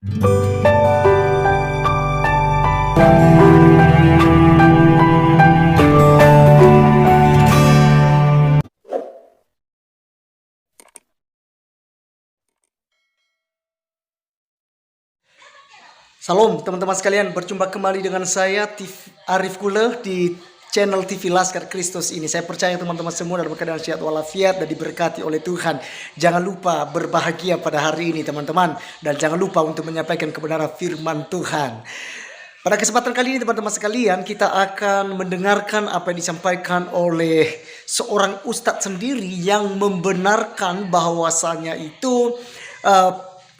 Salam teman-teman sekalian, berjumpa kembali dengan saya Arif Kule di channel TV Laskar Kristus ini. Saya percaya teman-teman semua dalam keadaan sehat walafiat dan diberkati oleh Tuhan. Jangan lupa berbahagia pada hari ini teman-teman, dan jangan lupa untuk menyampaikan kebenaran firman Tuhan. Pada kesempatan kali ini teman-teman sekalian, kita akan mendengarkan apa yang disampaikan oleh seorang ustadz sendiri yang membenarkan bahwasanya itu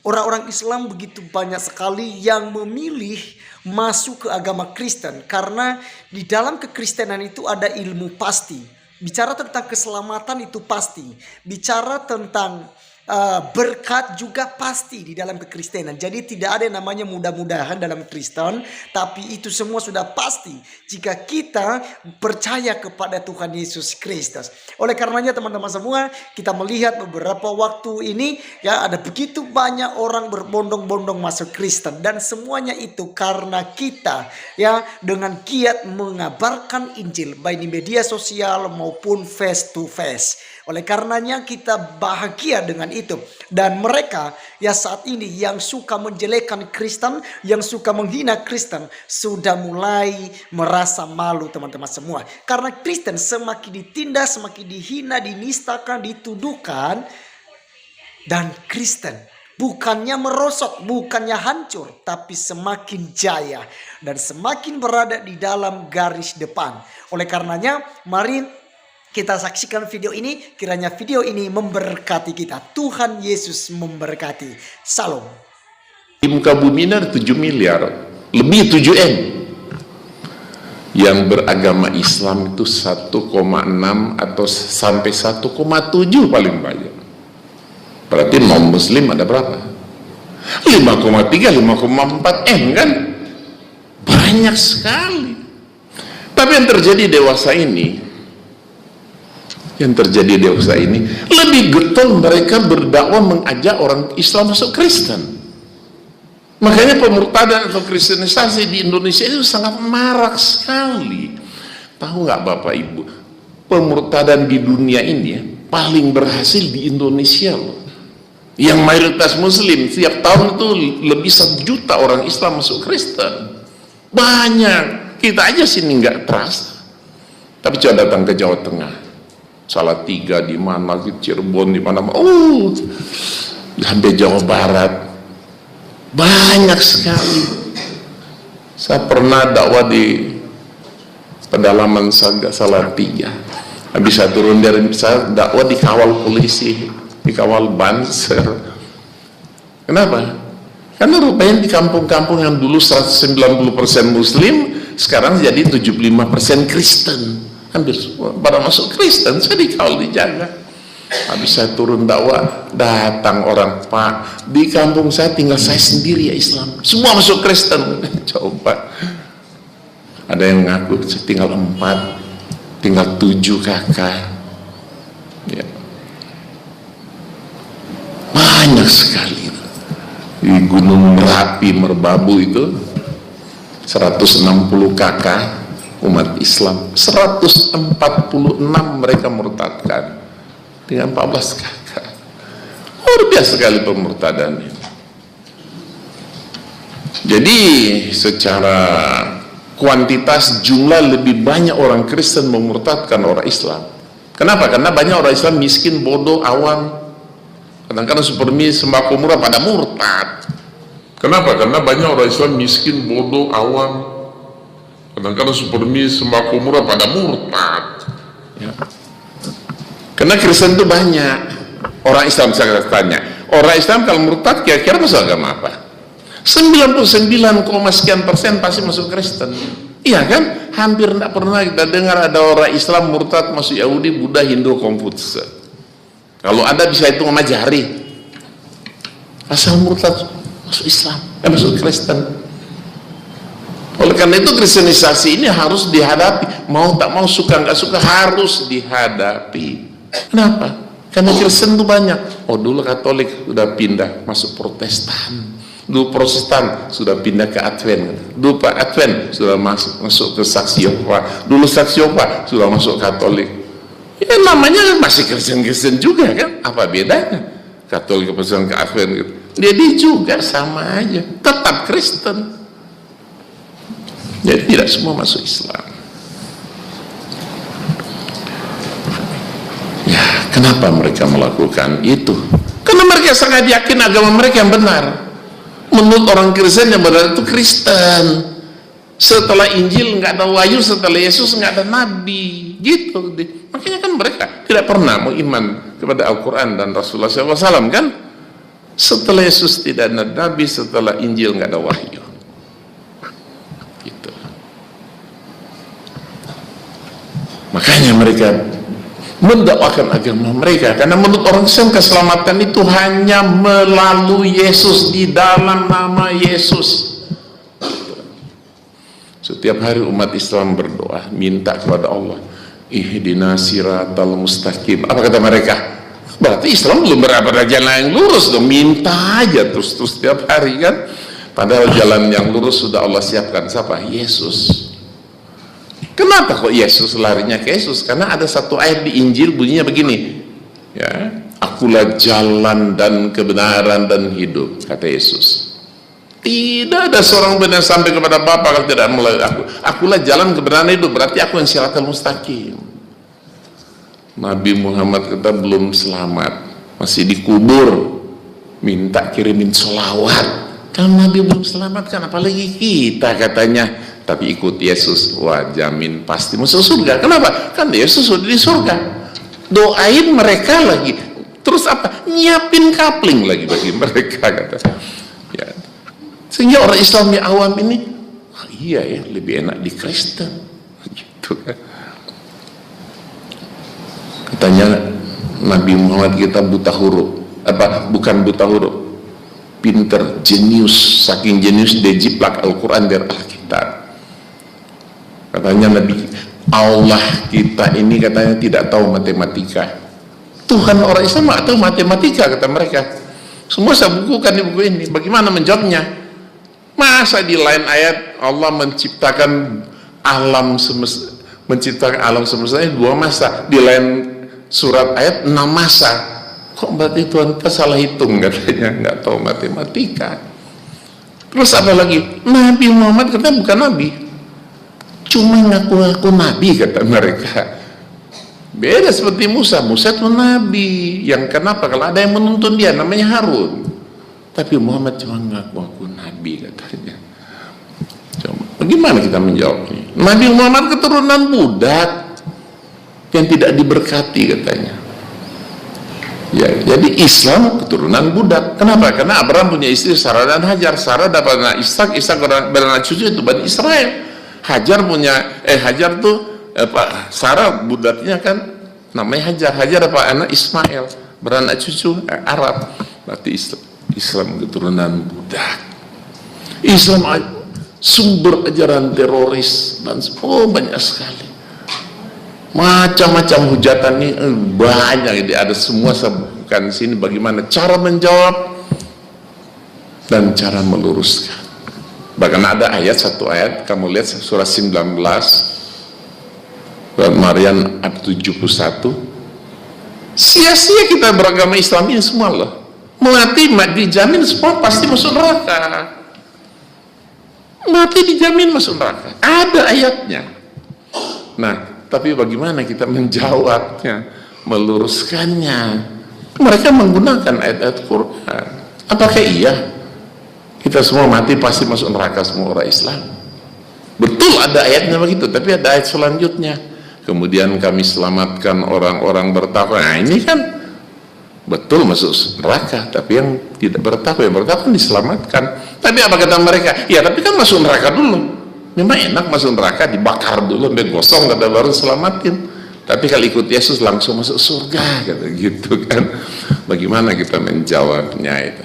orang-orang Islam begitu banyak sekali yang memilih masuk ke agama Kristen karena di dalam kekristenan itu ada ilmu pasti. Bicara tentang keselamatan itu pasti. Bicara tentang berkat juga pasti di dalam kekristenan. Jadi tidak ada yang namanya mudah-mudahan dalam Kristen, tapi itu semua sudah pasti jika kita percaya kepada Tuhan Yesus Kristus. Oleh karenanya teman-teman semua, kita melihat beberapa waktu ini ya ada begitu banyak orang berbondong-bondong masuk Kristen, dan semuanya itu karena kita ya dengan giat mengabarkan Injil baik di media sosial maupun face to face. Oleh karenanya kita bahagia dengan itu. Dan mereka ya saat ini yang suka menjelekkan Kristen, yang suka menghina Kristen, sudah mulai merasa malu teman-teman semua. Karena Kristen semakin ditindas, semakin dihina, dinistakan, dituduhkan. Dan Kristen bukannya merosot, bukannya hancur, tapi semakin jaya dan semakin berada di dalam garis depan. Oleh karenanya mari kita saksikan video ini, kiranya video ini memberkati kita. Tuhan Yesus memberkati. Salam. Di muka bumi ini ada 7 miliar, lebih 7M. Yang beragama Islam itu 1,6 atau sampai 1,7 paling banyak. Berarti non muslim ada berapa? 5,3, 5,4 M kan? Banyak sekali. Tapi yang terjadi dewasa ini, lebih getol mereka berdakwah mengajak orang Islam masuk Kristen. Makanya pemurtadan atau kristenisasi di Indonesia itu sangat marak sekali. Tahu nggak Bapak Ibu, pemurtadan di dunia ini ya, paling berhasil di Indonesia loh. Yang mayoritas muslim, tiap tahun itu lebih 1 juta orang Islam masuk Kristen. Banyak, kita aja sini nggak terasa. Tapi coba datang ke Jawa Tengah, Salatiga di mana, Cirebon di mana, sampai Jawa Barat banyak sekali. Saya pernah dakwah di pedalaman Salatiga, habis saya turun dari, saya dakwah dikawal polisi, dikawal banser. Kenapa? Karena rupanya di kampung-kampung yang dulu 190% muslim sekarang jadi 75% Kristen. Hampir semua pada masuk Kristen, saya dikawal, dijaga. Habis saya turun dakwah, datang orang, Pak, di kampung saya tinggal saya sendiri ya Islam, semua masuk Kristen. Coba, ada yang ngaku tinggal 4, tinggal 7 kakak ya. Banyak sekali di Gunung Merapi, Merbabu itu 160 kakak umat Islam, 146 mereka murtadkan dengan 14 kakak. Luar biasa sekali pemurtadannya. Jadi secara kuantitas jumlah lebih banyak orang Kristen memurtadkan orang Islam. Kenapa? Karena banyak orang Islam miskin, bodoh, awam. Kadang-kadang supermi, sembako murah pada murtad. Kenapa? Karena banyak orang Islam miskin, bodoh, awam. Kadang-kadang supermi, sembako murah pada murtad ya. Karena Kristen itu banyak. Orang Islam, saya tanya, orang Islam kalau murtad kira-kira masuk agama apa? 99, sekian persen pasti masuk Kristen. Iya kan? Hampir tidak pernah kita dengar ada orang Islam murtad masuk Yahudi, Buddha, Hindu, Konfutse. Kalau ada bisa hitung sama jari. Asal murtad masuk Islam, masuk Kristen. Oleh karena itu kristenisasi ini harus dihadapi, mau tak mau, suka nggak suka harus dihadapi. Kenapa? Karena Kristen itu banyak. Oh dulu Katolik udah pindah masuk Protestan, Dulu Protestan sudah pindah ke Advent. Dulu Pak Advent sudah masuk ke Saksi Yehova. Dulu Saksi Yehova sudah masuk Katolik. Ya namanya kan masih Kristen-Kristen juga kan? Apa bedanya? Katolik ke Protestan ke Advent gitu. Jadi juga sama aja, tetap Kristen. Jadi tidak semua masuk Islam. Ya, kenapa mereka melakukan itu? Karena mereka sangat yakin agama mereka yang benar. Menurut orang Kristen yang benar itu Kristen. Setelah Injil nggak ada wahyu, setelah Yesus nggak ada nabi, gitu. Makanya kan mereka tidak pernah mau iman kepada Al-Quran dan Rasulullah SAW kan. Setelah Yesus tidak ada nabi, setelah Injil nggak ada wahyu, gitu. Makanya mereka mendakwakan agama mereka, karena menurut orang Islam keselamatan itu hanya melalui Yesus, di dalam nama Yesus. Setiap hari umat Islam berdoa, minta kepada Allah, ihdinas siratal mustaqim. Apa kata mereka? Berarti Islam belum berada jalan yang lurus dong, minta aja terus setiap hari kan. Padahal jalan yang lurus sudah Allah siapkan. Siapa? Yesus. Kenapa kok Yesus larinya ke Yesus? Karena ada satu ayat di Injil bunyinya begini, ya, akulah jalan dan kebenaran dan hidup, kata Yesus. Tidak ada seorang benar sampai kepada Bapa kalau tidak melalui aku. Akulah jalan kebenaran hidup, berarti aku yang siratal mustaqim. Nabi Muhammad kita belum selamat, masih dikubur, minta kirimin sholawat. Kan Nabi belum selamat kan, apalagi kita katanya. Tapi ikut Yesus, wah jamin pasti masuk surga. Kenapa? Kan Yesus sudah di surga. Doain mereka lagi, terus apa? Nyiapin kapling lagi bagi mereka, kata. Ya. Sehingga orang Islam yang awam ini, oh iya ya, lebih enak di Kristen, gitu kan. Katanya Nabi Muhammad kita buta huruf, apa? Bukan buta huruf, pinter, jenius, saking jenius dia jiplak Al-Quran dari Alkitab. Katanya Nabi Allah kita ini katanya tidak tahu matematika. Tuhan orang Islam nggak tahu matematika, kata mereka. Semua saya bukukan di buku ini. Bagaimana menjawabnya? Masa di lain ayat Allah menciptakan alam semesta, menciptakan alam semesta ini 2 masa, di lain surat ayat 6 masa. Kok berarti Tuhan kita salah hitung, katanya, nggak tahu matematika. Terus apa lagi? Nabi Muhammad katanya bukan nabi, cuma ngaku-ngaku nabi, kata mereka. Beda seperti Musa. Musa itu nabi yang kenapa? Kalau ada yang menuntun dia namanya Harun. Tapi Muhammad cuma ngaku-ngaku nabi, katanya. Coba, bagaimana kita menjawabnya? Nabi Muhammad keturunan budak yang tidak diberkati, katanya. Ya, jadi Islam keturunan budak. Kenapa? Karena Abraham punya istri Sarah dan Hajar. Sarah dapat anak Ishak, Ishak beranak cucu itu Bani Israel. Hajar tuh Sarah budaknya kan namanya Hajar. Hajar dapat anak Ismail, beranak cucu Arab. Berarti Islam keturunan budak. Islam sumber ajaran teroris dan banyak sekali. Macam-macam hujatan ini banyak, ini ada semua. Bukan di sini bagaimana cara menjawab dan cara meluruskan. Bahkan ada satu ayat, kamu lihat surah 19 surat Maryam ayat 71. Sia-sia kita beragama Islam ini semua loh. Mati dijamin semua pasti masuk neraka. Mati dijamin masuk neraka. Ada ayatnya. Nah, tapi bagaimana kita menjawabnya, meluruskannya? Mereka menggunakan ayat-ayat Quran. Apakah iya kita semua mati pasti masuk neraka semua orang Islam? Betul ada ayatnya begitu, tapi ada ayat selanjutnya. Kemudian kami selamatkan orang-orang bertakwa. Nah, ini kan betul masuk neraka, tapi yang tidak bertakwa, yang bertakwa diselamatkan. Tapi apa kata mereka? Ya, tapi kan masuk neraka dulu. Memang enak masuk neraka, dibakar dulu sampai gosong, kata baru selamatin. Tapi kalau ikut Yesus langsung masuk surga, kata gitu kan. Bagaimana kita menjawabnya itu?